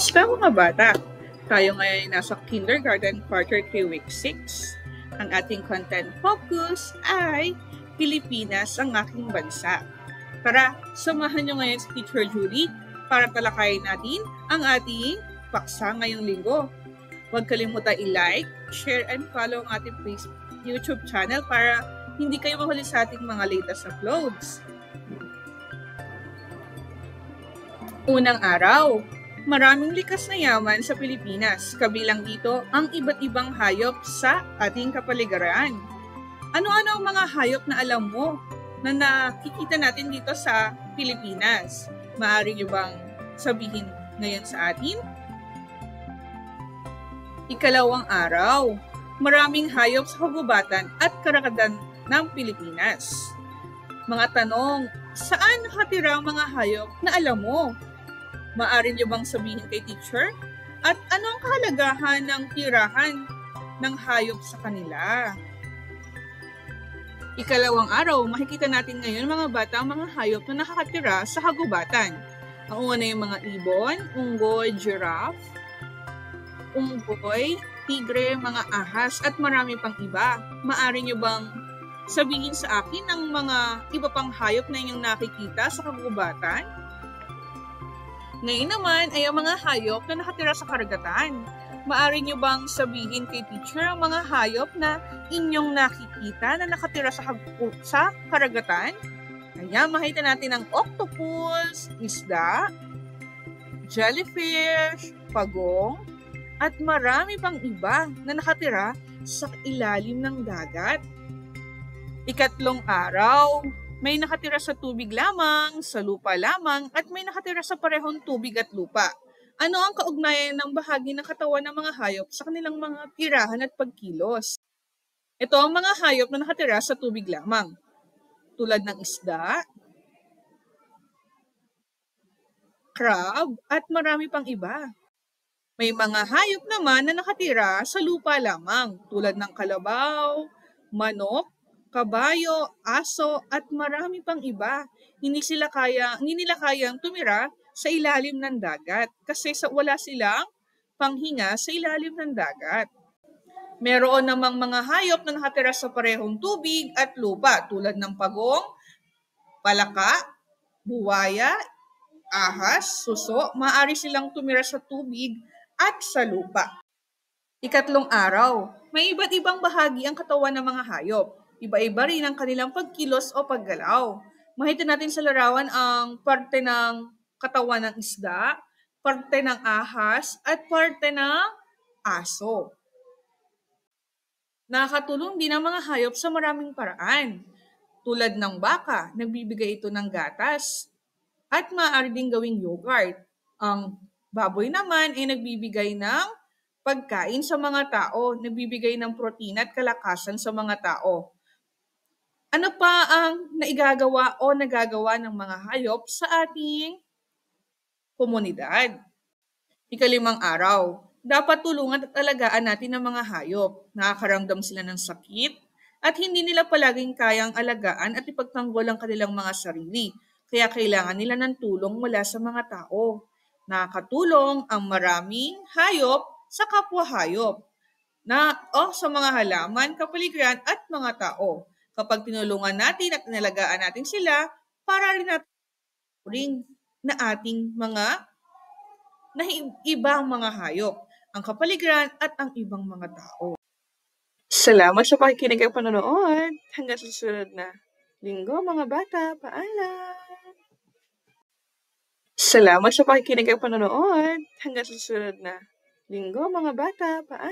Kumusta mga bata? Tayo ngayon nasa kindergarten quarter 3 week 6. Ang ating content focus ay Pilipinas ang aking bansa. Tara, samahan nyo ngayon si Teacher Julie para talakayin natin ang ating paksa ngayong linggo. Huwag kalimutan i-like, share, and follow ang ating YouTube channel para hindi kayo mahuli sa ating mga latest uploads. Unang araw, maraming likas na yaman sa Pilipinas, kabilang dito ang iba't ibang hayop sa ating kapaligiran. Ano-ano ang mga hayop na alam mo na nakikita natin dito sa Pilipinas? Maaari niyo bang sabihin ngayon sa atin? Ikalawang araw, maraming hayop sa kagubatan at karagatan ng Pilipinas. Mga tanong, saan nakatira ang mga hayop na alam mo? Maaari niyo bang sabihin kay teacher? At ano ang kahalagahan ng tirahan ng hayop sa kanila? Ikalawang araw, makikita natin ngayon mga bata ang mga hayop na nakakatira sa kagubatan. Ang una yung mga ibon, unggoy, giraffe, unggoy, tigre, mga ahas, at marami pang iba. Maaari niyo bang sabihin sa akin ang mga iba pang hayop na inyong nakikita sa kagubatan? Ngayon naman ay ang mga hayop na nakatira sa karagatan. Maaari niyo bang sabihin kay teacher ang mga hayop na inyong nakikita na nakatira sa karagatan? Ayan, makita natin ang octopus, isda, jellyfish, pagong, at marami pang iba na nakatira sa ilalim ng dagat. Ikatlong araw, may nakatira sa tubig lamang, sa lupa lamang, at may nakatira sa parehong tubig at lupa. Ano ang kaugnayan ng bahagi ng katawan ng mga hayop sa kanilang mga tirahan at pagkilos? Ito ang mga hayop na nakatira sa tubig lamang, tulad ng isda, crab, at marami pang iba. May mga hayop naman na nakatira sa lupa lamang, tulad ng kalabaw, manok, kabayo, aso, at marami pang iba. Hindi nila kayang tumira sa ilalim ng dagat kasi wala silang panghinga sa ilalim ng dagat. Meron namang mga hayop na nakatira sa parehong tubig at lupa tulad ng pagong, palaka, buwaya, ahas, suso. Maaari silang tumira sa tubig at sa lupa. Ikatlong araw, may iba't ibang bahagi ang katawan ng mga hayop. Iba-iba rin ang kanilang pagkilos o paggalaw. Makita natin sa larawan ang parte ng katawan ng isda, parte ng ahas, at parte ng aso. Nakakatulong din ang mga hayop sa maraming paraan. Tulad ng baka, nagbibigay ito ng gatas at maaari din gawing yogurt. Ang baboy naman ay nagbibigay ng pagkain sa mga tao, nagbibigay ng protina at kalakasan sa mga tao. Ano pa ang naigagawa o nagagawa ng mga hayop sa ating komunidad? Ikalimang araw, dapat tulungan at alagaan natin ang mga hayop. Nakakaramdam sila ng sakit at hindi nila palaging kayang alagaan at ipagtanggol ang kanilang mga sarili. Kaya kailangan nila ng tulong mula sa mga tao. Nakakatulong ang maraming hayop sa kapwa hayop sa mga halaman, kapaligiran at mga tao. Kapag tinulungan natin at inalagaan natin sila, para rin natin na ating mga ibang mga hayop, ang kapaligiran at ang ibang mga tao. Salamat sa pakikinig at panonood. Hanggang sa susunod na linggo mga bata. Paalam! Salamat sa pakikinig at panonood. Hanggang sa susunod na linggo mga bata. Paalam!